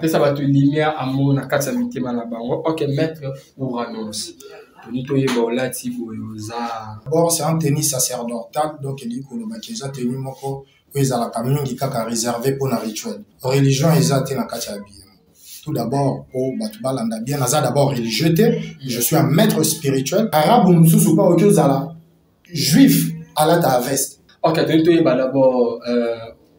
Ça va te limer à mon akatsa mitema na bango. Ok, maître Ouranos. D'abord, c'est un tennis sacerdotal, donc il dit que le bakeza tennis moko ils a la camingi kaka réservé pour un rituel. Religion ils a na kacha bien. Tout d'abord, pour Batubalanda bien, naza d'abord religieux, je suis un maître spirituel. Arabe ou mususu pas autre zala. Juif à la ta veste. Ok, tu d'abord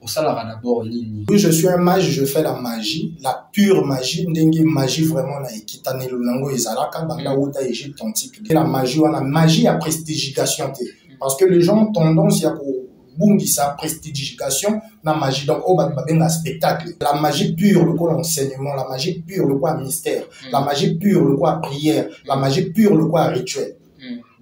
au salaire d'abord. Oui, je suis un mage, je fais la magie, la pure magie, ndengi magie vraiment na ekitane lulango ezalaka banda uta Égypte antique. La magie on a magie à prestigification parce que les gens ont tendance à bungi sa prestigification na magie donc au babenga spectacle. La magie pure le quoi enseignement, la magie pure le quoi mystère, la magie pure le quoi prière, la magie pure le quoi rituel.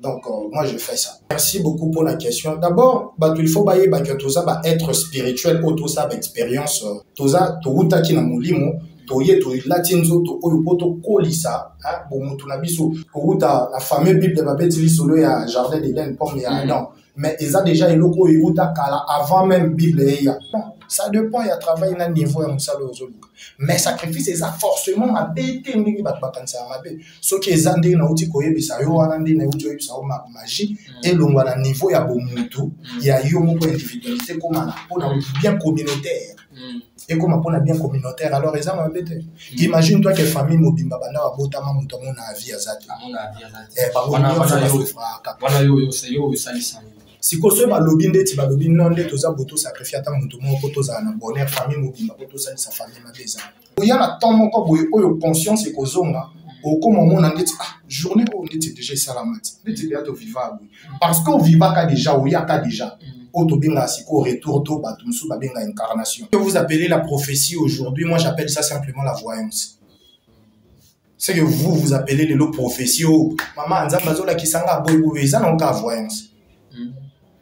Donc, moi, je fais ça. Merci beaucoup pour la question. D'abord, il faut que tout ça va être spirituel, ou tout ça va expérience. Tout ça, tout ça qui n'a moulimo, tout y est, tout latinzo, tout oyopoto kolisa, bon, tout nabiso, tout la fameuse Bible de Babet solo ya jardin d'Éden, pomme et Adam. Mais ils ont déjà eloko yuta kala avant même Bible et ya. Ça dépend, il y a travail à un niveau mais sacrifice est forcément à bêter n'ingi bat bakansa mabe. Ce qui est andé na uti koyebisa yo anandi na uti koyebisa o magie et longwa na niveau ya bomutu ya yo moko individualité comme na pona bien communautaire. Et comme on a bien communautaire alors ils ont bêté. Imagine toi que famille mobimba bana wa botama mutu mona avi azati. Si vous avez un lobby, vous avez un sacrifice à un bonheur, famille, sa famille. Il y a un temps où conscience est au moment où journée où on est déjà salamat. Parce qu'on vit pas déjà, ou il y a déjà. Au retour, incarnation. Ce que vous appelez la prophétie aujourd'hui, moi j'appelle ça simplement la voyance. C'est que vous appelez les lots prophéties. Maman, Nzambazola qui s'engage, ils n'ont qu'à voyance.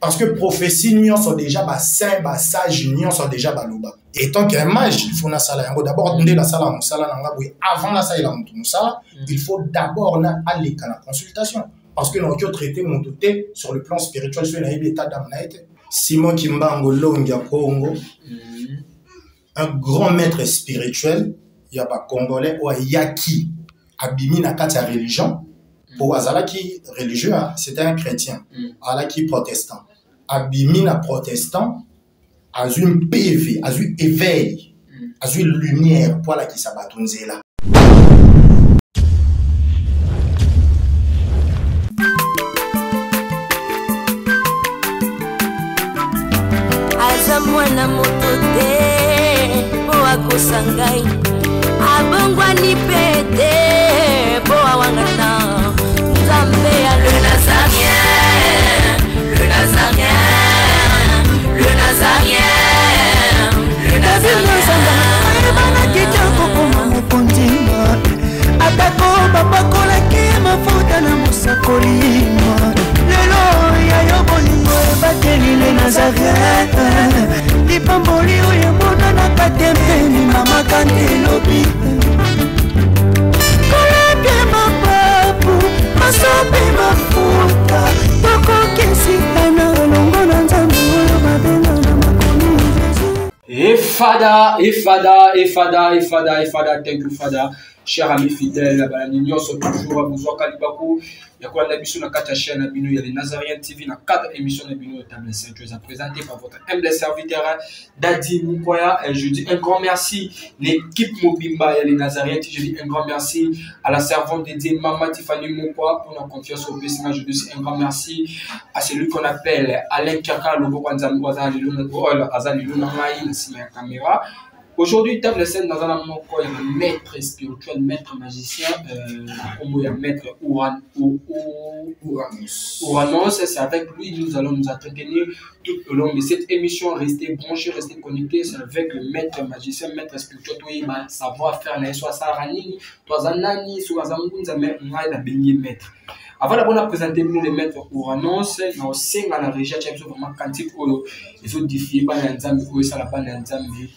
Parce que prophétie, nous sommes déjà saint, sage, nous sommes déjà baloba. Et tant qu'un mage, il faut na sala. D'abord, demander la sala, avant la sala, il faut d'abord aller à la consultation. Parce que nous avons traité mon touté sur le plan spirituel, sur l'état d'âme. Simon Kimbango Longia Congo, un grand maître spirituel, il y a pas congolais, ou Yaki, abimi na kata religion. Pour Azalaki religieux, c'était un chrétien. Alaki protestant. Abimina protestant, a une PV, a une éveil, a une lumière pour la qui s'abatonze là. Azamwana motote, boa kosangai, abongwani pete, boa wangana. Le Nazarien, le Nazarien, le Nazarien, le Fada, thank you, Fada. Chers amis fidèles, nous sommes toujours à Mouzoua Kalibakou. Il y a quoi l'émission de la chaîne, il y a les Nazariens TV, il y a 4 émissions de Table Sainte, présentées par votre humble serviteur Dadi Moukoya. Je dis un grand merci l'équipe Mobimba et les Nazariens. Je dis un grand merci à la servante dédiée Maman Tiffany Moukoya pour la confiance au Besséma. Je dis un grand merci à celui qu'on appelle Alain Kaka, le Bokanzam Azali Lunamaï, la caméra. Aujourd'hui, Table Sainte dans un moko, il y a un maître spirituel, maître magicien, il y a un maître Ouranos. C'est avec lui que nous allons nous entretenir tout au long de cette émission. Restez branchés, restez connectés. C'est avec le maître magicien, maître spirituel, il va savoir faire les soit sarani, soit zanani, soit zangunza, mais on va bénir maître. Avant d'abord de présenter le maître Ouranos, nous avons la région qui est vraiment quantique, ils ont défié par l'ensemble, ça la pas l'ensemble.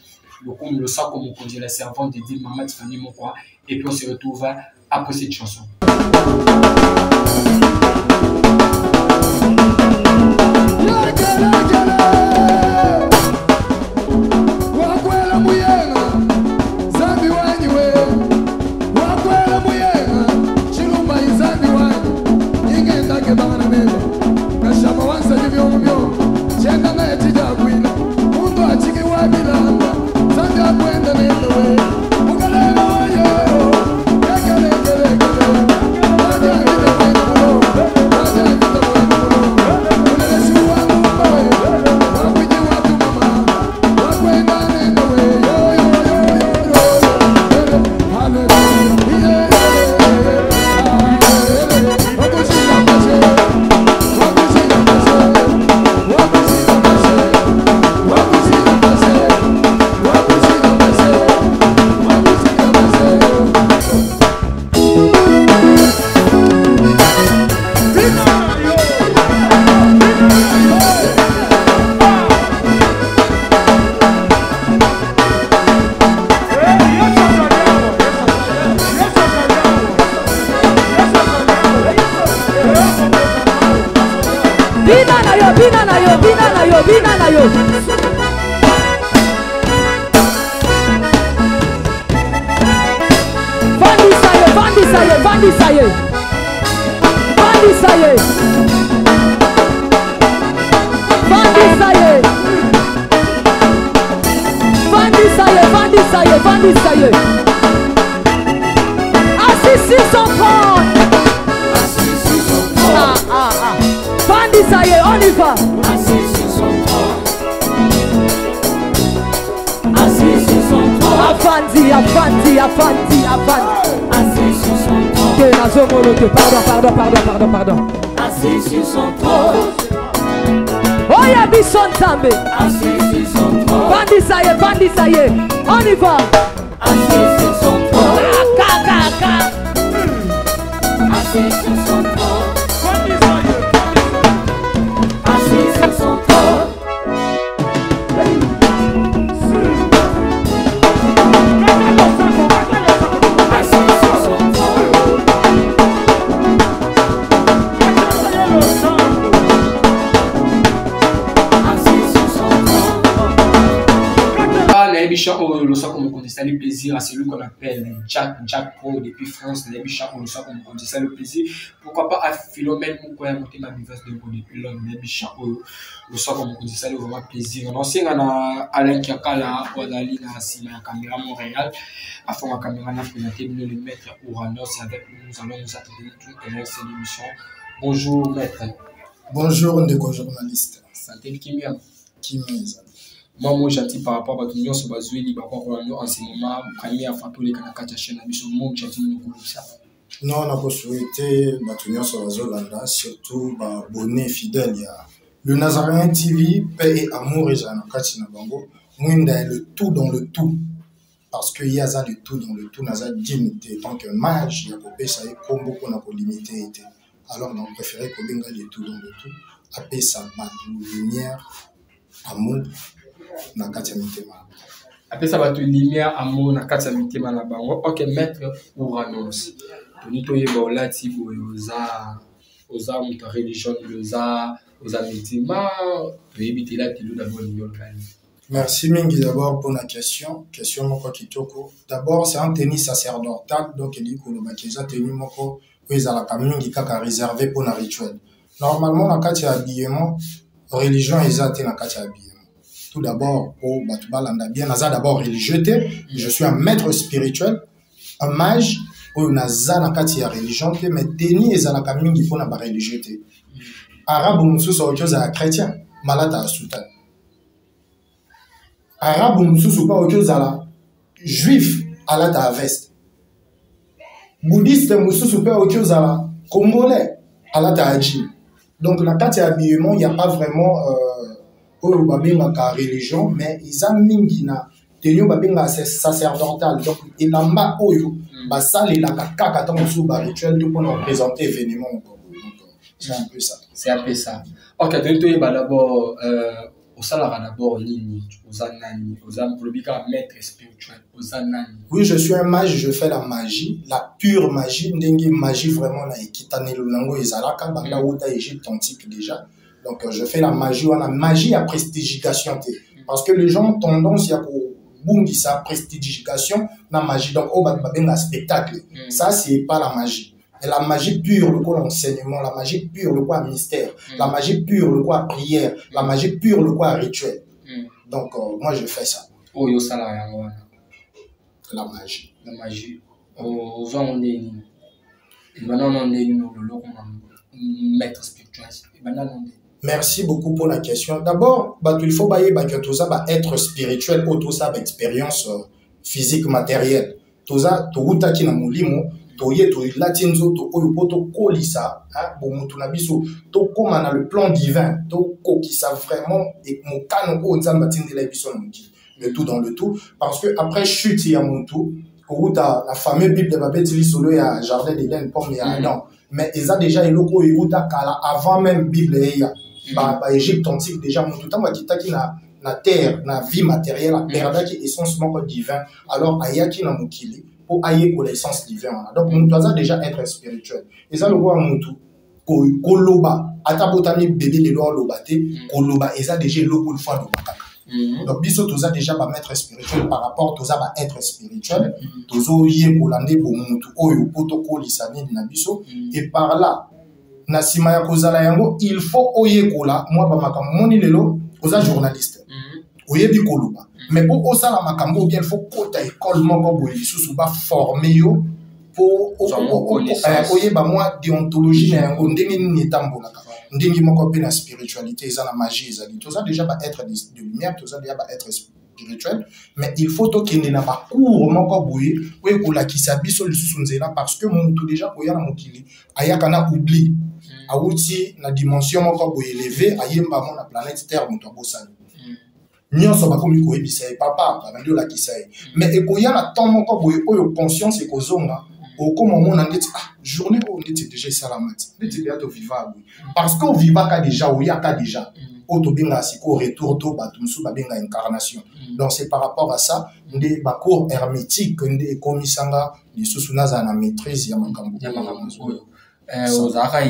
Le sac comme on dit la servante de dire Maman Tiffany Moukoya. Et puis on se retrouve après cette chanson. Wakwela muyanga, zambi wa na yo, bina na yo. Vandisaye. Assis sur son trône. Vandisaye, on y va. Assis sur son trône. Assis sur son trône. Afandi. Assis sur son trône. Pardon. Assis sur son trône. Oya bison tambe. Assis sur son trône. Vandisaye. On y va. Assis sur son trône. Assis sur son trône. Assis sur son trône. Le soir comme on connaît ça le plaisir à celui qu'on appelle Jack Pro depuis France, le soir comme on connaît ça le plaisir, pourquoi pas à Philomène Moukoya monter ma bivesse de depuis l'homme, le soir comme on connaît ça le vraiment plaisir. On sait qu'on a Alain Kiakala Wadali na Sima caméra Montréal à fond la caméra n'a présenté le maître Ouranos avec nous allons nous attendre toute cette émission. Bonjour maître. Bonjour ndeko journaliste. Santé Kimia. Kimia. Moi gentil par rapport à l'union sur Bazoueli par rapport à nous en ce moment premier à faire tous les canaux de chaîne abisso mon gentil nous ça. Non, on a pas souhaité l'union sur Bazolanda surtout abonné fidèle il y a le Nazarien TV paix et amour et j'en kati na bango mwinda le tout dans le tout parce que il y a ça le tout dans le tout naza dignité tant que mage ya kopé ça est comme beaucoup na ko limité été alors on préférait ko benga le tout dans le tout appeler ça lumière amour na kati ya mitema. Après ça va te lumière amour na kati ya mitema na bango. OK maître Ouranos. Toni to yeba olati oza muta religion oza mitema yebiti la tilo d'abord l'union kani. Merci Mingi d'abord pour la question moko kitoko. D'abord c'est un tennis sacerdotal donc il dit que le bakeza tennis moko ezala ka mingi kaka réservé pour la rituel. Normalement na kati ya habillement religion ezate na kati ya habillement. Tout d'abord, au Batubalanda bien, naza d'abord religieux, je suis un maître spirituel, un mage, au naza na kati ya religion, mais teni ezala kamingi pour na ba religieux. Arabe mususu autre chose à chrétien, malata à sultan. Arabe mususu pas autre chose à juif, alata à veste. Bouddhiste mususu pas autre chose à congolais, alata à djinn. Donc la kati ya habillement, il n'y a pas vraiment oyo babengaka religion mais eza mingi na tenio babenga sacerdotal donc elamba oyo basalelaka kaka ntango mosusu barituel to mpona représenter événement donc c'est un peu ça. C'est un peu ça. OK toni toyeba d'abord osalaka d'abord nini oza nani oza lobika maître spirituel oza nani? Oui, je suis un mage, je fais la magie, la pure magie ndenge magie vraiment na ekitanelo nango ezalaka banda uta Égypte antique déjà. Donc, je fais la magie, on a magie à prestigification. Parce que les gens ont tendance à bungi sa prestigification, la magie. Donc, au un spectacle. Ça, c'est pas la magie. Et la magie pure, le quoi enseignement, la magie pure, le quoi mystère, la magie pure, le quoi prière, la magie pure, le quoi rituel. Donc, moi, je fais ça. Oh, yo sala la magie. La magie. Oh, on est maître spirituel. Merci beaucoup pour la question. D'abord, il faut être spirituel ou tout ça expérience physique matérielle. Tout ça, tout ça qui na mulimo, tout y est tout latinzo, tout oyopoto kolisa, bon tout nabiso, tout comme on le plan divin, tout qui ça vraiment et mon canon au zambatin de la biso le tout dans le tout, parce que après chute il y a mon tout, la fameuse Bible de Babetili solo il y a jardin d'Éden pomme et Adam, mais ils a déjà une loco et avant même Bible et ya. Égypte antique déjà mon tout temps qui na terre na vie matérielle a perdu qui essence mon divin alors ayaki na mukili pour ayer pour l'essence divine donc nous doit déjà être spirituel et ça le voit mon tout koloba atabotami bébé les lois lobate koloba eza déjà logo fois lobaka. Donc biso toza déjà ba maître spirituel par rapport toza ba être spirituel tozo ye kolande bo mutu oyo potoko lisani na biso et par là na sima ya kozala yango il faut oye kola moi ba makambo moni lelo oza journaliste oyebi koloba mais pour osala makambo bien il faut kota école moko boye lisusu ba former yo pour oyeba moi déontologie na yango ndenge nini etambolaka ndenge moko pe na spiritualité eza na magie ezali toza déjà ba être de lumière toza déjà ba être spirituel mais il faut tokende na ba cours moko boye oye kolakisa biso lisusu nzela parce que mutu déjà koya na mokili ayaka na oubli awuti na dimension moko boye élevé ayemba mo na planète terre mutu abosani nyonso bakomi koyebisa ye papa babandi olakisa ye mais ekoya na temps moko boye oyo conscience ekozonga okoma omona ndeti journée oyo ndeti déjà esalamati ndeti deya tovivaka boye parce que ovivaka déjà oyaka déjà oyo tobengaka sikoyo retour to bato mosusu babenga incarnation donc c'est par rapport à ça nde bacours hermétique nde ekomisanga lisusu nazala na maîtrise ya makambo oyo ozalaka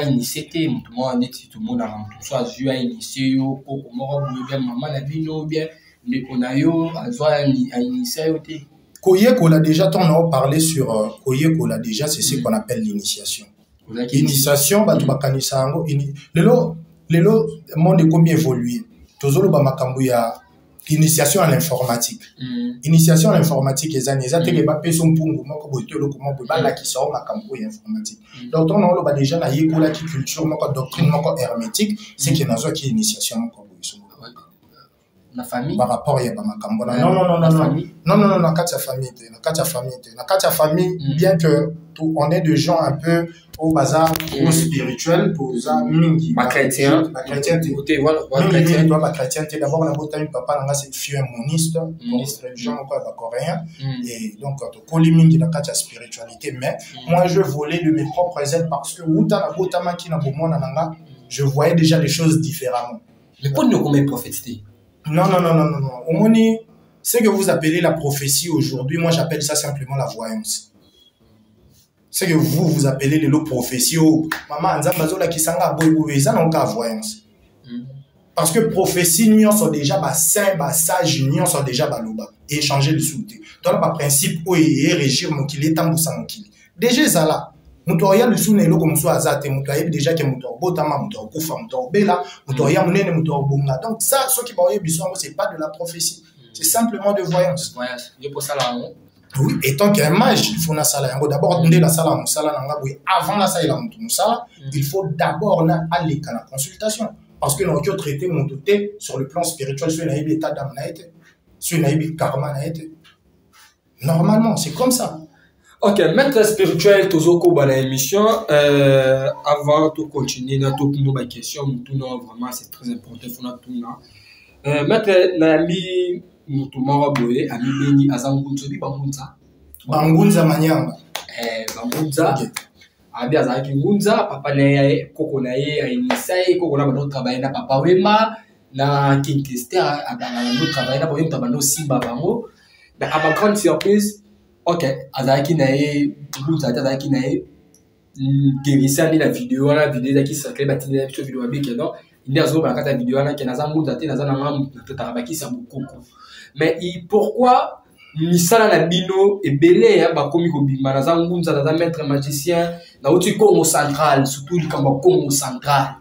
initie te motu moko neti tomonaka motu mosusu azwi ainitie yo koko moko boye bien mama na bino bien ndeko na yo azwa ainitie yo te koyekola déjà tant on a parlé sur koyekola déjà c'est ce qu'on appelle l'initiation initiation bato bakanisa yango lelo monde combien évolué tozoloba makambo ya initiation à l'informatique initiation à l'informatique eza teke bapeso mpungu moko boye to eloko moko boye balakisa o makambo ya informatique donc on oloba déjà na yekolaki culture moko doctrine moko hermétique c'est que nazwaki initiation moko boye la famille par rapport à makambo non na kati ya famille bien que on est de gens un peu au bazar au spirituel pour ça mingi ma chrétien d'abord on a beau papa nanga cette fille moniste religion quoi coréen et donc to koli mingi na kati ya spiritualité mais moi je volais de mes propres ailes parce que uta na botama ki na bomona nanga je voyais déjà les choses différemment le point de comment prophétie. Non. Au moins, ce que vous appelez la prophétie aujourd'hui, moi j'appelle ça simplement la voyance. Ce que vous appelez le prophétie, maman, Nzambazola qui s'engage boy ça n'a pas voyance. Parce que prophétie, nous sont déjà saint, sage, nous sont déjà loba et échanger le soute. Dans le principe où il régir mon kili, tant pour ça mon kili. Déjà ça là. Mutoya le sou nelo comme soit azate mutoya déjà que muto botama muto kufa muto bela mutoya munene muto bonga donc ça ce qui baoye biso c'est pas de la prophétie c'est simplement de voyance je pour ça là oui et tant qu'un mage il faut na sala yango d'abord ndé la sala musala nanga boy avant la sala muto musala il faut d'abord na aller à la consultation parce que nous traiter mon doté sur le plan spirituel sur naïbi état d'âme na été sur naïbi karma na été normalement c'est comme ça. Ok, maître spirituel, toujours dans l'émission. Avant de continuer, dans toutes nos questions, vraiment c'est très important. Maître, l'ami, nous Boye, ami Beni, Azangunza, Bangunza Manyanga. Bangunza. Abi Azaki Ngunza, papa Naye, Koko Naye, Aïnissaï, Koko Nabano travaille na papa Wema, na King Kester, Abano travaille na Boyem Tabano Simba Bango. Mais à ma grande surprise, ok, azaki nae, azaki nae, guérissant la vidéo qui s'appelle batine la vidéo avec non, il y a zone la vidéo là qui n'a pas monté dans un tarabaki ça beaucoup. Mais pourquoi misala na bino et belé ba komi ko bima na zangunza na maître magicien na uti Congo central surtout le Congo central.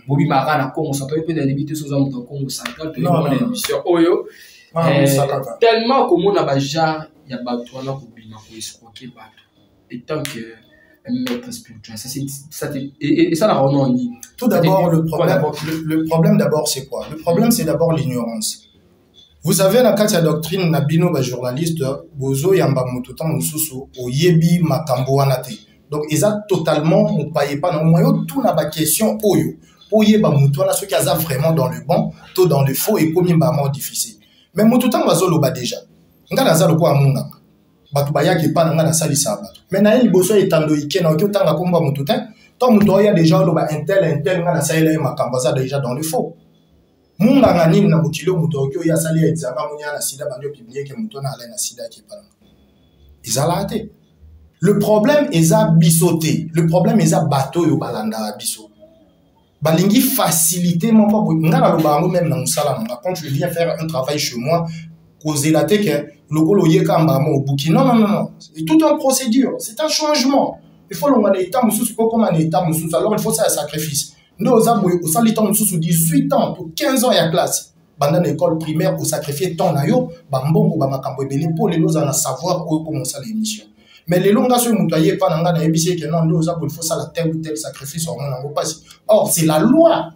Bobi mara na Congo central peut limiter sous un Congo central pour une émission oyo. Tellement comme on a déjà il y a bateau là pour bien escroquer bateau et tant que maître spirituel ça et ça la on dit tout d'abord le problème d'abord c'est quoi le problème c'est d'abord l'ignorance. Vous savez la carte doctrine na bino ba journaliste bozo yamba mututa mususu oyebi makambo wana te donc ils a totalement on paye pas non moyo tout na ba question oyo oyeba mutu wana ceux qui a vraiment dans le bon tout dans le faux et combien ba mort difficile mais mututa bazolo ba déjà nga nazalo ko amunga batu bayaki pa nga na salisa bato mais na liboso etando ikena oki otanga komba mututa to muto ya déjà lo ba intel nga na salela makambo za déjà dans le faux. Munga nga nini na mukilo muto oki ya sali examen munya na sida bandio publier ke muto na ala na sida ki paranga izala te Le problème est à bisoter. Le problème est à bateau yo balanda biso. Balingi faciliter mon papa. Même dans quand je viens faire un travail chez moi, causer la tête que le golo yeka mbamo au bouki. Non, non, non, non. C'est toute une procédure. C'est un changement. Il faut l'on a l'état moussous comme un état moussous. Alors il faut ça un sacrifice. Nous aux aboués au salitan moussous 18 ans, pour 15 ans il y a classe. Pendant l'école primaire pour sacrifier ton nayo, bambongo bamakambo ebele pour les nous en savoir où commencer l'émission. Mais les longs gars se moutoyer pas dans la ébissé que non, nous il faut ça la tel ou tel sacrifice on n'en pas. Or c'est la loi.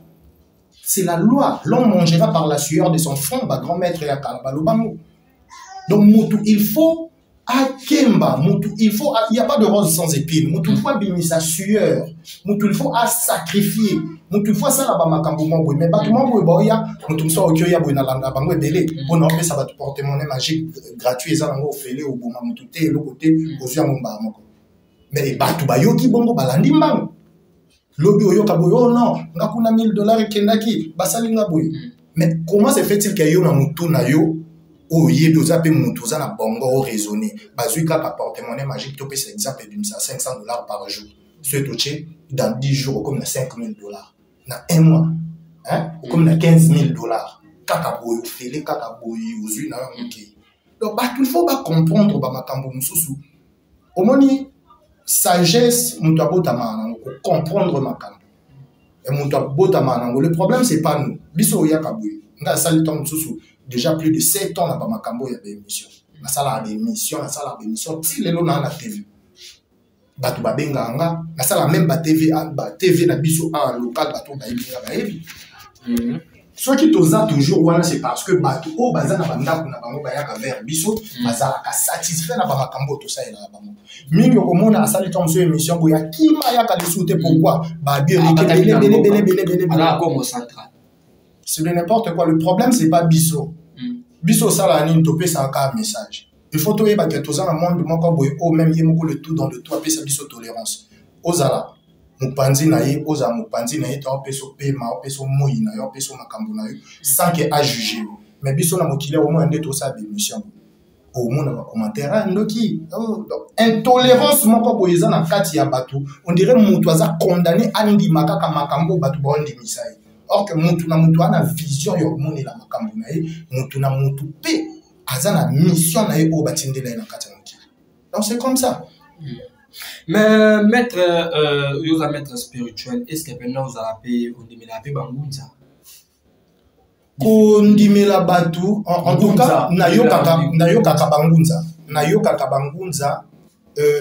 C'est la loi. L'homme mangera par la sueur de son front, ba grand maître et à Kalbalobango. Donc Moutou, il faut à Kemba, Moutou, il faut, il n'y a pas de rose sans épines. Moutou, il faut abîmer sa sueur. Moutou, il faut à sacrifier. Moutou, il faut ça là-bas, Makambo, mais pas tout le monde, boya, Moutou, ça, ok, ya, boya, langa, bango, belé. Bon, non, mais ça va te porter monnaie magique, gratuit, ça, lango, félé, au bon, Moutou, té, l'autre côté, au yeux, mon bar, mais, bah, tout, bah, yo, qui, bongo, balandi, bang. Lobi, yo, kabo, yo, non, nga, kuna $1000, et kendaki, basali, nga, boy. Mais, comment se fait-il que yo, na Moutou, na yo, oh, il y a des gens qui ont bongo raisonné. Bazui kaka porte-monnaie magique, tu peux c'est exemple de $500 par jour. Ce touché dans 10 jours comme $5000. Dans un mois, hein, comme $15 000. Kaka boy félé, kaka boy uzui na mki. Donc bah il faut pas comprendre ba makambo mususu. Au moni sagesse mutu abota manango comprendre makambo. Et mutu abota manango. Le problème c'est pas nous. Biso ya kaboy. Nga sali ton mususu. Déjà plus de 7 ans, dans Makambo, il y a des émissions. La salle d'émission, la salle d'émission, si les gens ont la TV. Batu babenga anga, la salle même ba TV, ba TV na biso a local batu ba ebi ba ebi. Ce qui toza toujours wana c'est parce que batu o baza na banda kuna bango ba yaka vers biso, bazala ka satisfait na ba Makambo to ça et na bango. Mingi okomona asali tom so émission bo ya kima yaka les souter pourquoi? Ba bien belé. Alors comme au central. C'est de n'importe quoi. Le problème, c'est pas Bisso. Bisso, ça, la ligne, topé, ça a un message. Il faut que tu aies un monde, même le tout dans le tout, appeler ça Bisso tolérance. Ozala, Moupanzi naïe, Oza Moupanzi naïe, tu as appelé ça Pema, appelé ça Moui, tu as appelé ça Makambo naïe, sans qu'il y ait à juger. Mais Bisso, n'a pas au moins un tout ça d'émission. Au moins, on a un commentaire, intolérance, mon papa, ils ont un kati à Batou. On dirait Moutouaza condamné à Ndi Makaka Makambo, Batou, Bondi Misaï. Or que Moutou na Moutou a une vision yo moni la makambo na ye Moutou na Moutou pe azana mission na ye o batinde la na kati na mokili. Donc c'est comme ça. Mais maître yoza maître spirituel, est-ce que maintenant vous avez on dit la paix bangunza kondimela batu en tout cas na yo kaka bangunza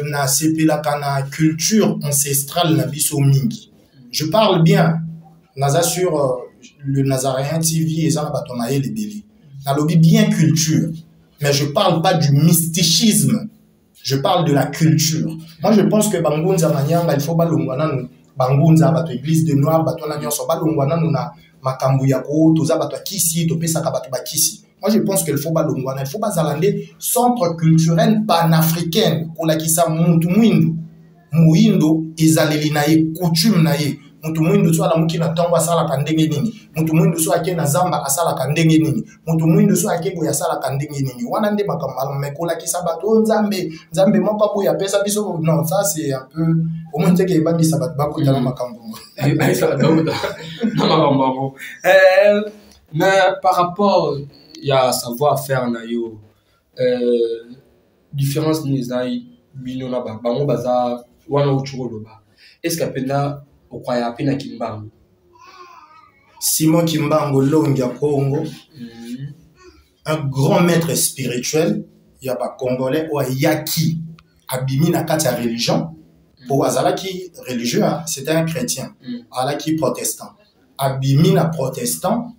na sepela kana culture ancestrale na biso mingi. Je parle bien Naza sur le Nazaréen TV et ça n'a les bélés. N'a lobby bien culture, mais je parle pas du mysticisme. Je parle de la culture. Moi je pense que Bangunza Manyanga il faut pas l'ongwana nous Bangunza bato église de noir bato na nyonso ba l'ongwana nous na makambu yako toza bato kisi to pesa ka bato ba kisi. Moi je pense qu'il faut pas l'ongwana il faut pas zalande centre culturel panafricain ko la kisa muntu muindo ezaleli na ye coutume na ye. Mutu mwindu so ala mukina tango asala kandenge nini mutu mwindu so ake na zamba asala kandenge nini mutu mwindu so ake boya asala kandenge nini wana nde makamala mekola kisa bato nzambe moko boya pesa biso non ça c'est un peu au moins que bangi sabat bako tala makambo mais par rapport il y a savoir faire na yo différence ni zai bino na ba bango baza wana uchuro ba est-ce que pena Simon Kimbango Longia Congo, un grand maître spirituel, il y a pas congolais ou yaki abimi na kati ya religion pour azalaki religieux c'était un chrétien alaki protestant abimi na protestant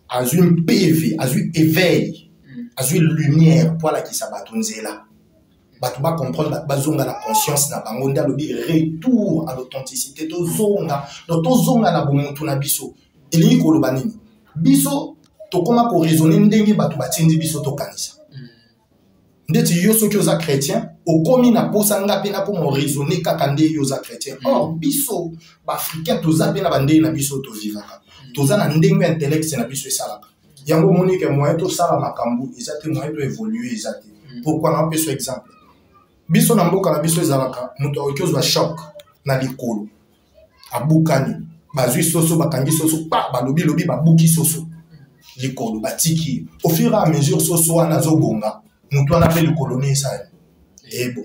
a une PV a une éveil a une lumière pour la qui sabatunzela. Batu ba comprendre bazonga la conscience na bango nda lobi retour à l'authenticité tozonga donc tozonga na bomutu na biso elingi koloba nini biso tokoma ko raisonner ndenge batu batindi biso to kanisa ndeti yo soki oza chrétien okomi na posa ngapi na po mo raisonner kaka nde yo za chrétien or biso ba africain toza pe na bande na biso to vivaka toza na ndenge intellect na biso esalaka yango monique moyen to sala makambu ezate moyen to évoluer ezate pourquoi on peut ce exemple biso na mboka na biso ezalaka moto akoki choc na likolo abukani bazwi soso bakangi soso pa balobi lobi babuki soso likolo batiki au fur et à mesure soso wana azobonga moto wana pe likolo ne esali bon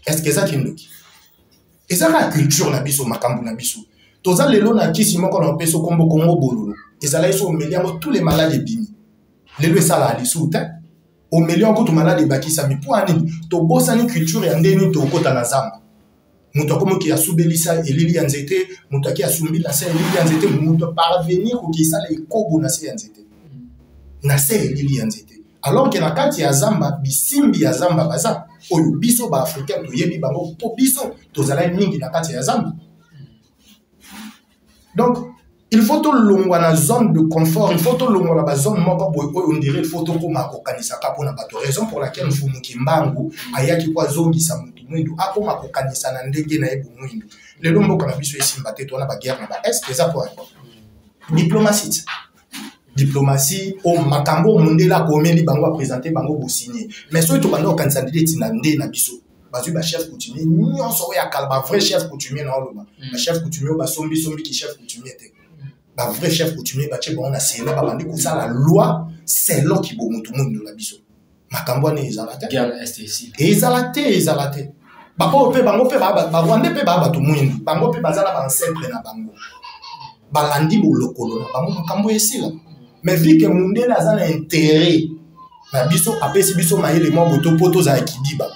est-ce que ça kindoki ezaka culture na biso makambo na biso toza lelo na kisi moko na peso kombo kongo bololo ezala iso meliamo tous les malades bini lelo esala alisu te au million ko to malade bakisa mi po ani to bosani culture ya ndeni to kota na zamba muto komo ki asubelisa elili ya nzete muto ki asumbila sa elili ya nzete muto parvenir ko ki sala ekobo na se ya nzete na se elili ya nzete alors que na kati ya zamba bisimbi ya zamba baza oyo biso ba africain to yebi bango po biso to zala mingi na kati ya zamba. Donc il faut tout longwa na zone de confort, il faut tout longwa na zone moko boy on dirait il faut tout ko makokanisa ka pona bato, raison pour laquelle mfumu kimbangu ayaki kwa zongisa mutu mwindu apo makokanisa na ndenge na ebu mwindu lelo mboka na biso esimba te to na ba guerre na ba est ça pour diplomatie au makambo mondela komeli bango présenter bango bo signer mais so to bando kanisa ndeti na nde na biso bazu ba chef coutumier nyonso ya kalba vrai chef coutumier na oloba ba chef coutumier ba sombi ki chef coutumier te ba vrai chef coutumier ba che bon na sela ba bandi ko la loi c'est là qui bo mutu mundu la biso makambo ne ezalate guerre est ici ezalate ba ko pe bango pe ba rwande pe ba to mundu bango pe bazala ba ancêtre na bango balandi bo lokolo na bango makambo esila mais vu que mundela azana intérêt na biso apesi biso mayele mo boto poto za kidiba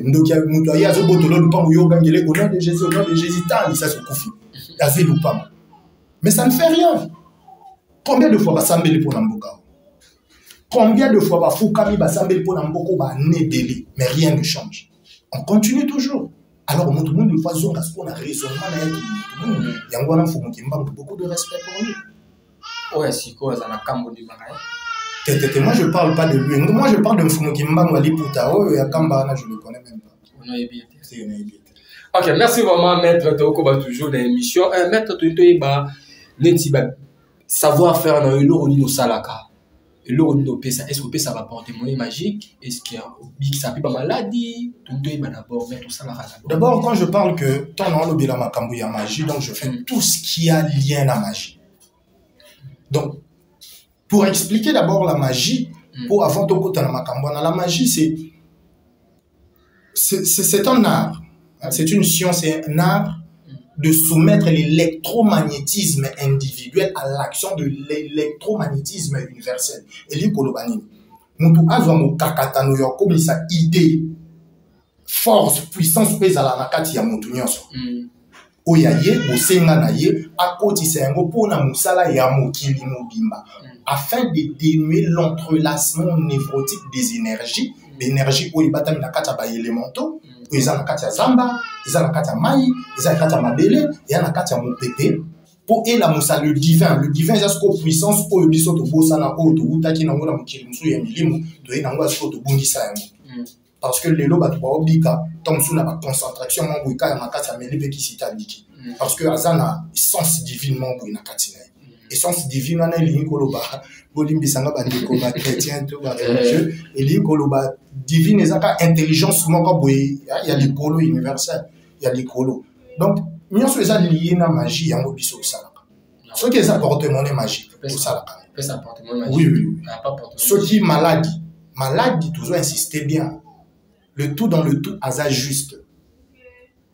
ndoki mutu ya zo boto lo lupango yo gangele au nom de Jésus tant ça se kufi azé lupango mais ça ne fait rien. Combien de fois basambeli pour namboka? Combien de fois bafukami basambeli pour namboko ba nebeli mais rien ne change. On continue toujours. Alors tout le monde une fois zonga ce qu'on a raisonnement na yetu tout le monde yangwana mfumu kimbangu beaucoup de respect pour lui. Ouais, si quoi ça na kambo di bana. Moi je parle pas de lui. Moi je parle de mfumu kimbangu ali puta oh ya kamba na je le connais même pas. On a bien. C'est une idée. OK, merci vraiment maître Toko ba toujours dans l'émission. Maître Toko ba neti ba savoir faire dans le roni no salaka. Le roni no pesa, est-ce que ça va porter monnaie magique? Est-ce qu'il y a big ça peut pas maladie? Tout ba d'abord mettre salaka d'abord quand je parle que ton nom lobila makambu ya magie donc je fais tout ce qui a lien à magie. Donc pour expliquer d'abord la magie pour avant de côté na makambu la magie c'est un art. C'est une science et un art de soumettre l'électromagnétisme individuel à l'action de l'électromagnétisme universel. Et li kolobani. Mutu azwa mo kakatano yo komisa idée, force, puissance pesa la nakati ya mutu nyonso. Oyaye bosenga na ye akotisa yango pona musala ya mokili mobimba afin de dénouer l'entrelacement névrotique des énergies, l'énergie oyo batami na kati ya ba élémentaux. Ils ont la carte à Zamba, ils ont la carte à Maï, ils ont la carte à Mabele, ils ont la carte à Mopepe. Pour et la moussa le divin est ce qu'on puissance au biso to bosana o to utaki na ngona mukilimusu ya milimu to ina ngwa so to bungisa yango. Parce que lelo batu ba obika tom suna ba concentration mambo ika ya makati ya melipe ki sitabiki. Parce que azana essence divine mambo ina katina. Essence divine na li koloba bolimbisanga ba ndeko ba chrétien to ba religieux et li koloba divine ezaka intelligence moko boye ya likolo universel ya likolo. Donc nyonso eza lié na magie yango biso osalaka. Ce qui est apporté monnaie magique osalaka. Peut apporter monnaie magique. Oui. Ce qui maladie toujours insister bien. Le tout dans le tout asa juste.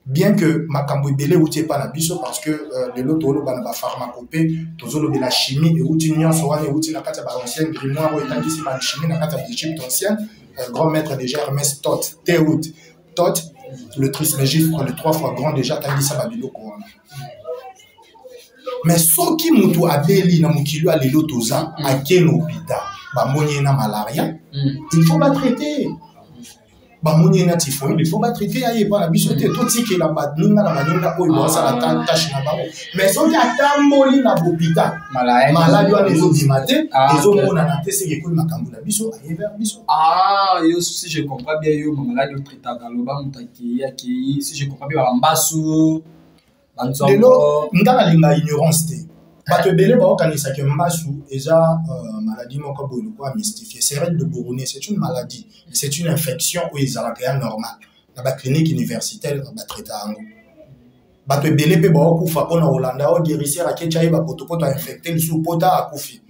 Bien que makambo belé outi pas na biso parce que de l'autre lo bana ba pharmacopée tozolo de la chimie et outi nyonso wana outi na kata ba ancien grimoire o etangisi ba chimie na kata d'Égypte ancienne grand maître déjà Hermès Thoth le trismégiste le 3 fois grand déjà tangisa ba biloko wana mais soki mutu abeli na mukilo a lelo toza akeno bida ba monye na malaria il faut ba traiter. Il faut pas traiter aïe par la bichoté tout ce qui est la badninga la maninga ou il ça la tâche na bango mais so ki atamboli na bopita malade wana ezo dimate ezo mona na tese ke ko makambo na biso aye vers biso yo si je comprends bien yo malade au traita kaloba mutaki yaki si je comprends bien mbasu lelo ngana linga ignorance te bato ebele baokanisaki mbasu eza maladie moko boye lokola mystifié. Céréale de Bourgogne, c'est une maladie, c'est une infection oyo ezalaka ya normal na baclinique universitaire batraita yango. Bato ebele mpe baokufa mpona kolanda oguérisseur aketia ye bapotopoto ainfecté lisusu pota akufi.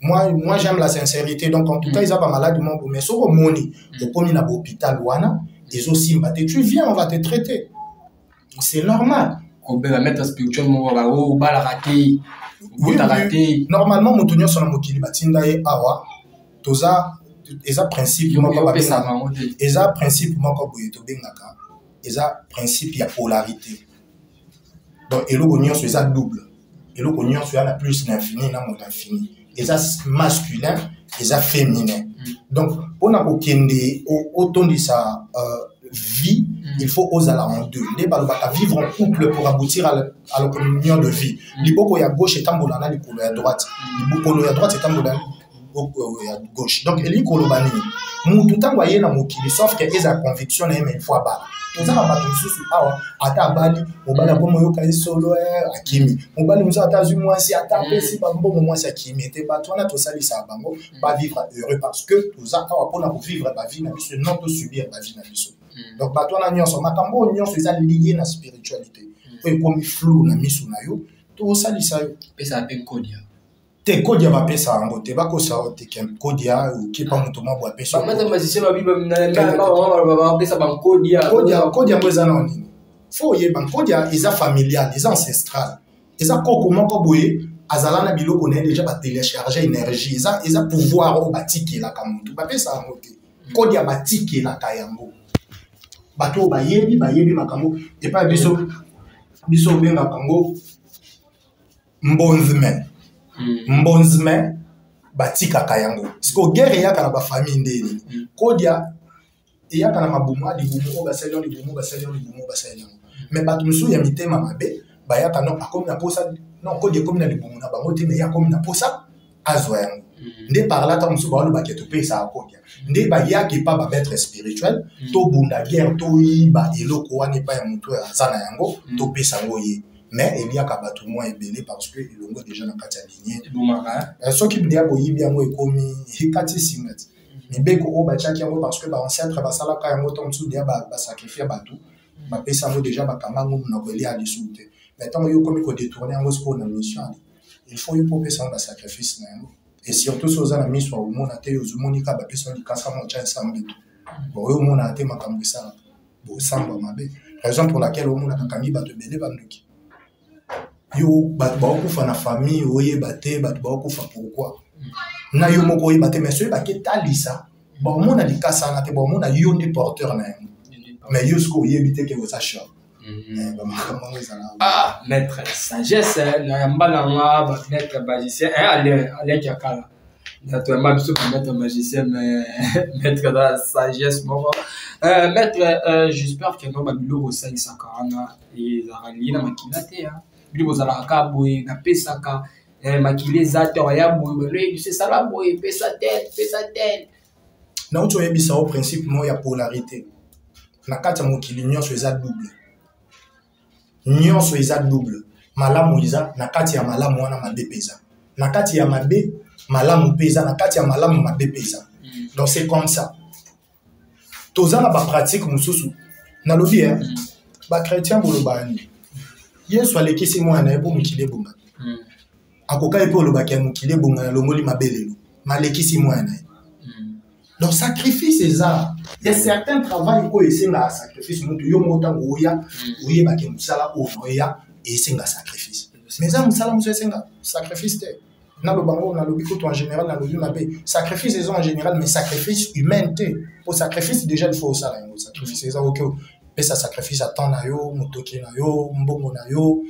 Moi j'aime la sincérité, donc en tout cas ils ont pas maladie moko, mais soko moni okomi na hôpital wana ezosimba te, tu viens, on va te traiter, c'est normal. Kobela maître spirituel mo ba o bala raté. Oui. Normalement mutu nyonso na mokili batinda ye awa toza eza principe moko babengaka eza principe moko boye tobengaka eza principe ya polarité. Donc eloko nyonso eza double, eloko nyonso ya na plus l'infini na moins l'infini, eza masculin eza féminin. Donc pour na kokende otondisa vie, il faut oser la en deux. Les balles vivre en couple pour aboutir à la communion de vie. L'iboko ya gauche est ambolana, l'iboko ya droite. L'iboko ya droite est ambolana, l'iboko ya gauche. Donc l'iboko bani. Nous tout en voyez na mokili, sauf que eza conviction na une fois bas. Nous avons battu sous awa ata bali, obala bomo yo kai solo akimi. Obali muso ata zumwa si ata pesi ba bomo moi si akimi. Te ba toi na to sali sa bango, pas vivre heureux parce que nous avons pour na vivre ba vie na biso, non to subir ba vie na biso. Donc bato na nyonso makambo nyonso eza lié na spiritualité. Oyo komi flou na misu na yo to salisa yo pesa pe kodia te kodia ba pesa yango te bako sa te kem kodia ou ki pa muto mabo pesa ba mata magicien ba biba na ba pesa ba kodia ngoza na nini fo ye ban kodia eza familial, eza ancestral, eza koko moko boye azala na biloko na déjà ba télécharger énergie, eza pouvoir o batiki la kamutu ba pesa yango te kodia batiki la kayango bato bayebi makambo et pas biso benga kango mbonzme batika kayango siko guerre yaka na ba famille ndeni kodia yaka na mabumu adibumu basalion mais bato musu ya mitema mabe bayaka no akomi na posa non kodia komi na libumu na bango te mais ya komi na posa azwa yango nde par là ta musu ba ba keto pesa akodia nde ba yaki pa ba maître spirituel to bunda guerre to yiba eloko wani pa ya mutu azana yango to pesa ngo ye mais il y a kabatu mo ebele parce que ilongo déjà na kati ya lignée soki ndia bo yibi yango ekomi hikati singat ni beko o ba chaki yango parce que ba ancêtre ba sala ka yango to musu dia ba sacrifier batu ba pesa ngo déjà ba kamango na ko elia lisute mais tant yo komi ko détourner yangosko na mission il faut yo pesa ba sacrifice na yango. Et surtout si vous avez mis sur le monde, vous avez mis sur le monde, vous avez mis sur le monde, raison pour laquelle vous avez mis sur le monde. Yo bakufa na famille oye bate bakufa pourquoi na yo moko oye bate mais ceux qui talisa bon mon a likasa na te bon mon a yo ndi porteur na mais yo sko oye bite que vous sachez ah maître sagesse na mbala nga maître magicien allez qui akala naturellement biso maître magicien mais maître de la sagesse moko maître j'espère que no babilo ko salisa kana et zarali na makinate hein bilo bozala ka boy na pesaka makile zate ya boy le c'est ça la boy pesa tel na uto yebisa au principe mo ya polarité na kati ya mokili nyonso eza double nyonso eza double malamu eza na kati ya malamu wana mabe pesa na kati ya mabe malamu pesa na kati ya malamu mabe pesa donc c'est comme ça tozana ba pratique mususu na lobi ba chrétien bolobani yesu alekisi mwana ebo mukile bonga akoka epo lobaki ya mukile bonga na longoli mabelelo malekisi mwana donc sacrifice eza il y a certains travail ko esenga sacrifice mutu yo mota oya oye baki musala oya esenga sacrifice mais ça musala muso esenga sacrifice te na lo bango na lobi ko en général na lobi mabe sacrifice eza en général mais sacrifice humain te pour sacrifice déjà il faut ça là sacrifice eza OK pesa sacrifice à temps na yo motoki na yo mbongo na yo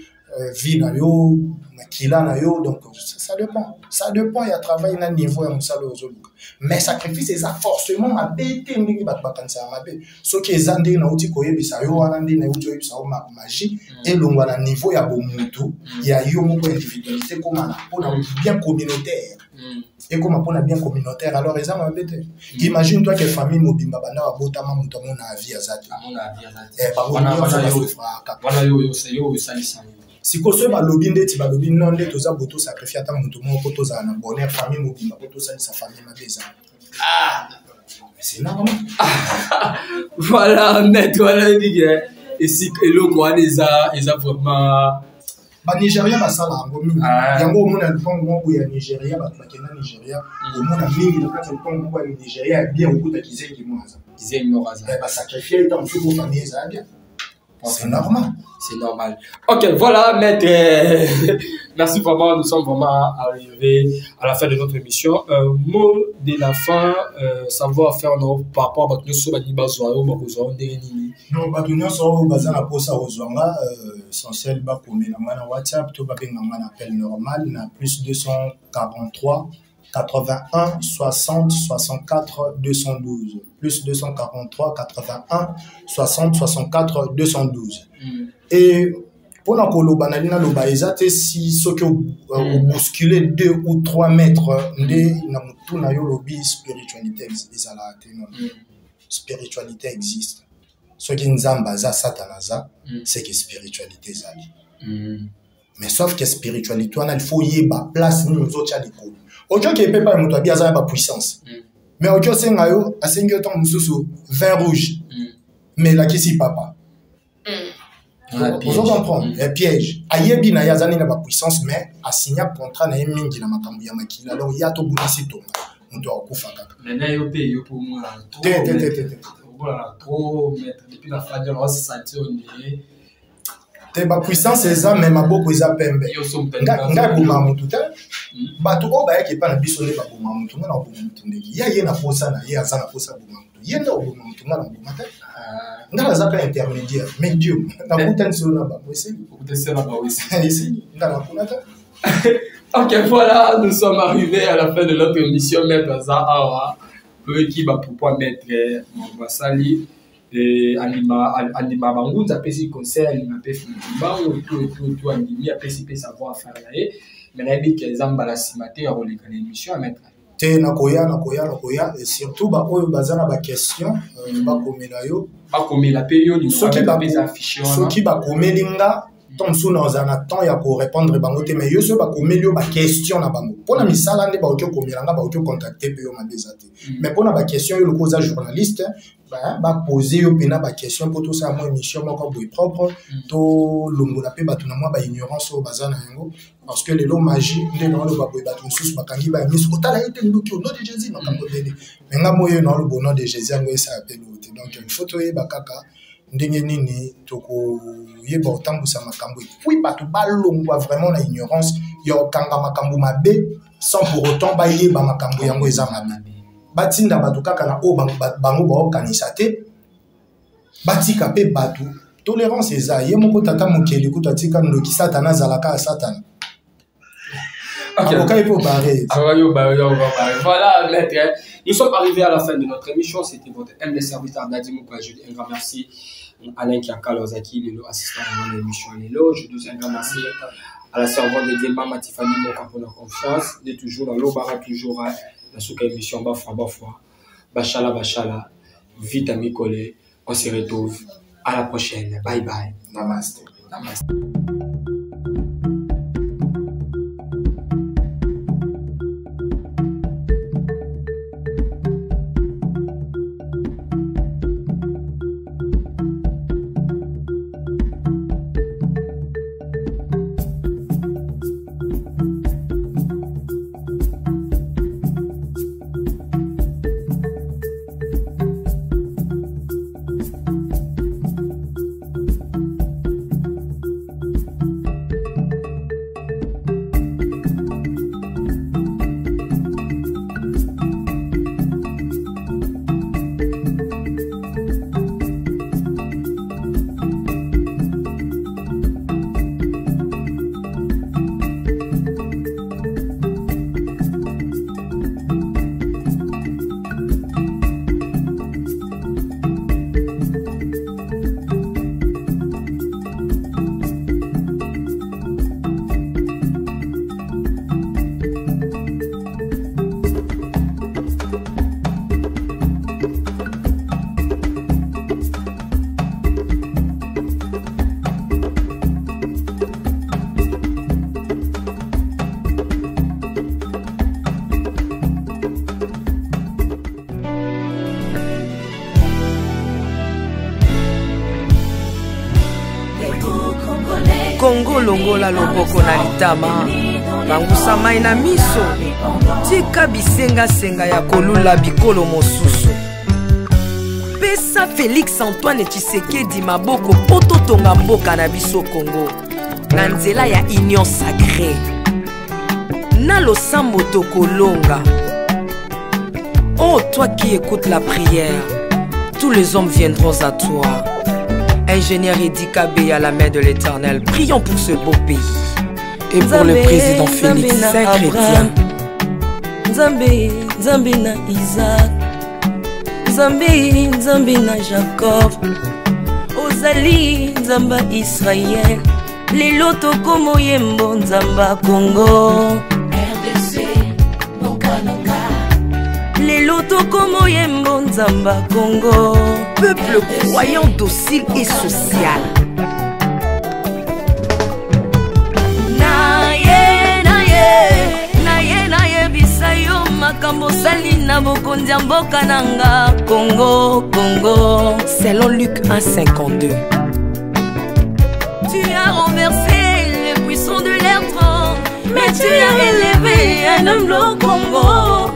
vie na yo makila na yo donc ça dépend il y a travail na niveau ya musalo ozoluka mais sacrifice eza forcément mabete ndingi bat bakanisa mabe soki eza ndingi na uti koyebisa yo wana ndingi na uti koyebisa magie elongwa na niveau ya bomutu ya yo moko individualité comme na pona bien communautaire et comme pona bien communautaire alors eza mabete imagine toi que famille mobimba banda babotama mutu amona avi azati wana yo salisa sikoso balobi ndeti balobi non nde toza boto sacrifier ata moto moko toza na bonheur famille mobimba po tosalisa famille mabeza. C'est normal. Voilà, maître, voilà, et si eloko wana eza vraiment ba Nigeria basala yango mingi yango omona lupango moko ya Nigeria bato bakenda Nigeria omona mingi na kati ya lupango moko ya Nigeria ya bien okuta kizengi mwaza basacrifier etant mosusu po famille eza bien. C'est normal. C'est normal. Ok, voilà, maître. Merci vraiment. Nous sommes vraiment arrivés à la fin de notre émission. Mot de la fin, savoir faire par rapport à notre soba ni bazoa ou bazoa ndeni. Non, batunyo so bazana posa ozwanga essentiel ba komena na WhatsApp to ba benga na appel normal na plus 243 81 60 64 212 plus 243 81 60 64 212 et pour la koloba na lina loba ezate si ce que bousculer 2 ou 3 mètres nde na mutu na yo lobi spiritualité ezala te non spiritualité existe ce qui nzamba za satanaza c'est que spiritualité ezali mais sauf que spiritualité on il faut yeba place nous autres ya likolo ojo ke pepa ya mutu abiaza ba puissance mais ojo senga yo asengi autant mususu vin rouge mais la kisi papa vous comprendre un piège ayebi na yazani na ba puissance mais asigna contrat na mingi na makambu ya makila alors ya to bunasi tonga mutu akufa kaka mais na yo pe yo pour moi voilà trop mettre depuis la fin de l'an se sentir te ba puissance eza même maboko eza pembe nga boma mutu te bato o ba yake pa na biso le ba boma mutu na boma mutu ndeki ya ye na posa na ye aza na posa boma mutu ye ndo boma mutu na boma te nga za ka intermédiaire médium na kuta nso na ba wese nga na kuna te. Ok, voilà, nous sommes arrivés à la fin de notre émission. Maître Zahara, qui va pouvoir mettre Mwasali et Anima Bangoun, ça peut s'y concert, Anima Pefumba, ou tout Animi, après s'y peut savoir faire là. Mais là, il y a des emballasimate à rouler dans l'émission à mettre. Te nakoya et surtout ba oyo bazana ba question ba komela yo ba komela pe yo ni soki ba afficher soki ba komelinga ton suna ozana temps ya ko répondre bango te mais yo so ba komelio ba question na bango pona misala nde ba okyo komelanga ba okyo contacter pe yo mabeza te mais pona ba question yo lokoza journaliste ba poser yo pena ba question pour tout ça mo émission moko boy propre to longola pe batu na moi ba ignorance o bazana yango parce que les lots magie nde na lo ba boy batu sous bakangi ba miss kotala ite ndoki au nom de Jésus na kambo dele mais nga moyo na lo bon nom de Jésus ngo ça appelle donc il faut to ba kaka ndenge nini toko yeba otambusa makambo puis batu balongwa vraiment na ignorance yo kanga makambo mabe sans pour autant ba yeba makambo yango eza mabe batinda batu kaka na o bango ba okanisa te batika pe batu tolérance eza ye moko tata mokeli kutatika ndoki satana zalaka satana. Voilà, maître. Nous sommes arrivés à la fin de notre émission. C'était votre humble serviteur Nadim Oukajudi. Un grand merci Alain Kiakalozaki, l'assistant de l'émission. Je dis un grand merci à la servante de Diema Matifani pour la confiance. De toujours dans l'Obara, toujours dans cette émission. Bachala, vite à Mikole. On se retrouve à la prochaine. Bye bye. Namaste. Congo longola loboko na litama bangusa mai na miso tika bisenga senga ya kolula bikolo mosusu pesa Félix Antoine Tshisekedi maboko poto tonga mboka na biso Congo na nzela ya union sacrée na losambo tokolonga. Oh toi qui écoutes la prière, tous les hommes viendront à toi. Ingénieur Edi Kabé à la main de l'Éternel, prions pour ce beau pays et pour le président Félix Saint-Chrétien. Nzambe, Nzambe na Isaac, Nzambe, Nzambe na Jacob, Ozali, Nzamba Israël, lelo tokomo yembo Nzamba Congo, RDC, Bokananga, lelo tokomo yembo Nzamba Congo, peuple croyant docile et social. Makambo sali na bokonzi ya mboka nanga Congo, Congo. Selon Luc 1,52. Tu as renversé les puissants de leur trône, mais tu as élevé un homme au Congo.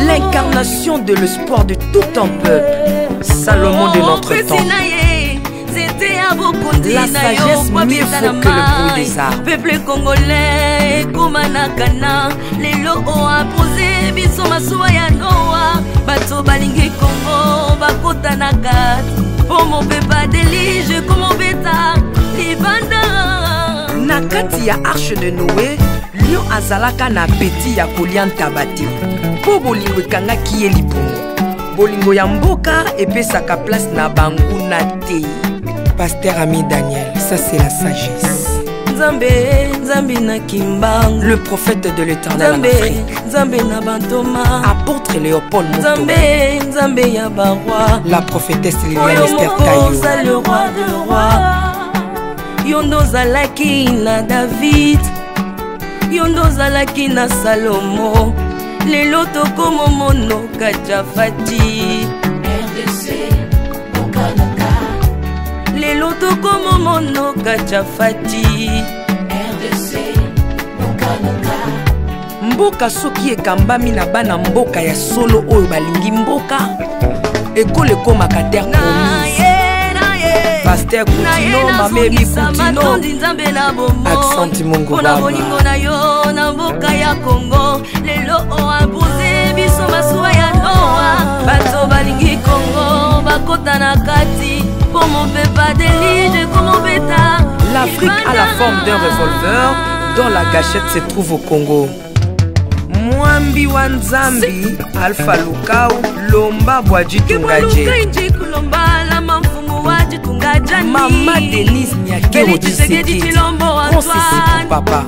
L'incarnation de l'espoir de tout un peuple, Salomon de notre temps. La sagesse mieux faut que le bruit des arbres. Peuple congolais, Komanakana, les lots ont imposé, biso masuwa ya Noa, bato balingi Congo, bakota na kati, pour mon peuple délige, comme mon bêta, libanda. Na kati ya arche de Noé, lion azalaka na peti ya kolia ntabate, po bolingo ekangaki ye lipungu, bolingo ya mboka epesaka place na banguna te. Pasteur Ami Daniel, ça c'est la sagesse. Nzambe, Nzambe na Kimbangu, le prophète de l'Éternel en Afrique. Nzambe na Bantoma, apôtre Léopold Moto. Nzambe, Nzambe ya Barwa, la prophétesse Liliane Esther Kayo. Le roi de roi. Yondo zalaki na David, Yondo zalaki na Salomo, lelo tokomo mono Kajafati. RDC, Bokananga, lelo tokomo mono Kajafati. RDC, Bokananga. Mboka soki ekambami na bana mboka ya solo oyo balingi mboka ekole komaka terre promise. Pasteur Koutino, Mamébi Koutino, Accent Mongo Baba. Bolingo na yo na mboka ya Congo, lelo o imposé biso masuwa ya Noa, bato balingi Congo bakota na kati, pour mon peuple délige comme mon bêta. L'Afrique a la forme d'un revolver dont la gâchette se trouve au Congo. Mwambi wa Nzambi, Alpha Lukau, Lomba Bwadji Tungaje. Maman Denise Nyakero Tshisekedi, on saisit pour papa.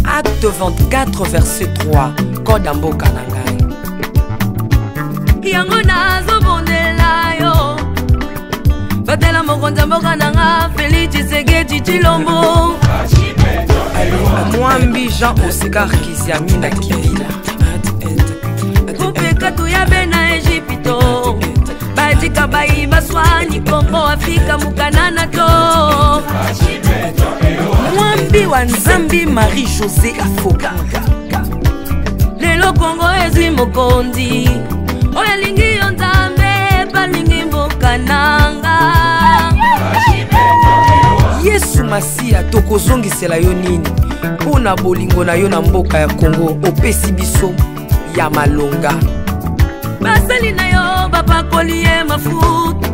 Acte 24, verset 3, Kodambo Kanangai. Yango nazo bondela yo, batela mokonza mboka nanga Félix Tshisekedi Tshilombo. Mwambi Jean Oscar Kiziami na Kibila. Kupeka tuyabe na Egypto, badika bayi baswani Congo Afrika mukanana to. Mwambi wa Nzambi Marie-Josée Afoka. Lelo Congo ezi mokondi, oya lingi yo Nzambe balingi mboka nanga. Yesu Masia tokozongisela yo nini mpona bolingo na yo na mboka ya Congo opesi biso ya malonga. Basali na yo bapakoli ye mafuta,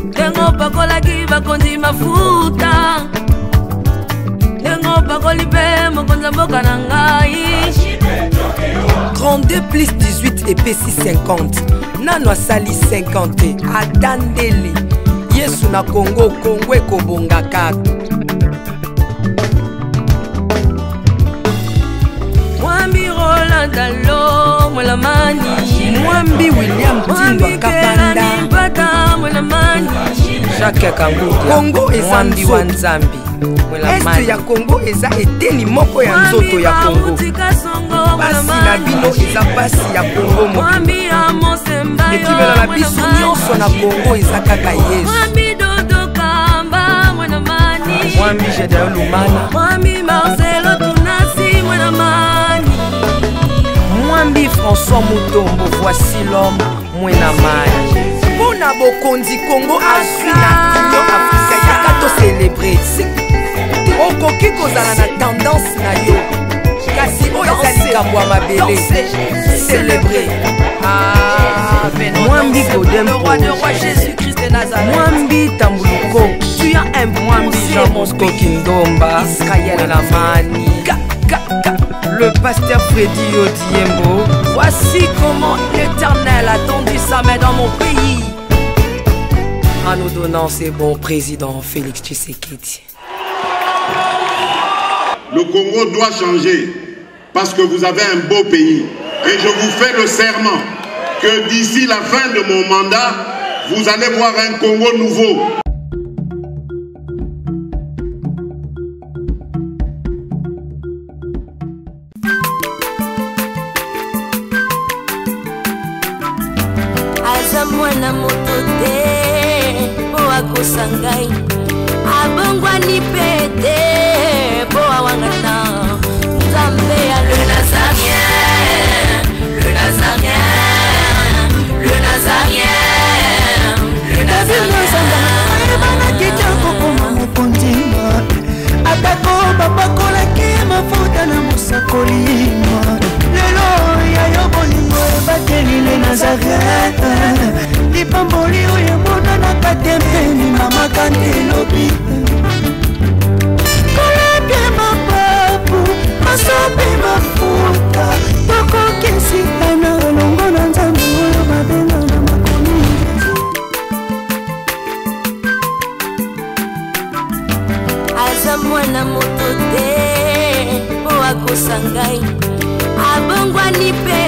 ndengo pakolaki bakonzi mafuta, ndengo pakoli mpe mokonza mboka na ngai. 32 plus 18 epesi 50, nano asali 50 atandeli Yesu na Congo, Congo ekobonga kaka. Mwambi Roland Dalo Mwelamani, Mwambi William Timba Kapanda, Jacques Kangudu. Congo eza ndiwa Nzambi. Este ya Congo eza eteni moko ya nzoto ya Congo. Basi na bino eza basi ya Congo moko. Ekibela na biso nyonso na Congo eza kaka Yesu. Mwambi Jedeo Lumana, Mwambi Marcelo Tunasi Mwenamani, Mwambi François Moutombo, voici l'homme Mwenamani. Mona Bokondi Congo Afrika Union Africa yakato célébrer. Okoki kozala na tendance na yo. Kasi oyo ezali kambo ya mabele. Célébrer. Mwambi Godempo, roi de roi Jésus-Christ de Nazareth. Mwambi Tambuluko, tu as un Mwambi Jean Bosco Kindomba, Israël Lamani, le pasteur Freddy Odiembo. Voici comment l'Éternel a tendu sa main dans mon pays en nous donnant ses bons présidents Félix Tshisekedi. Le Congo doit changer parce que vous avez un beau pays. Et je vous fais le serment que d'ici la fin de mon mandat, vous allez voir un Congo nouveau. Azamwana motote boa kosangai abongwa ni pete boa wangata Nzambe ya le Nazarien, le Nazarien, le Nazarien, le Nazarien. Bana kitoko koma mokondima atako babakolaki mafuta na mosakolima lelo yayo bolingo ebateli le Nazareth lipamboli oyo emonanaka tempeni mama kandelobi kolapie mapapu masopi mafuta tokokisitana elongo na Nzambe oyo babenga na makomi aza mwana moto te po akosangai abongwani pe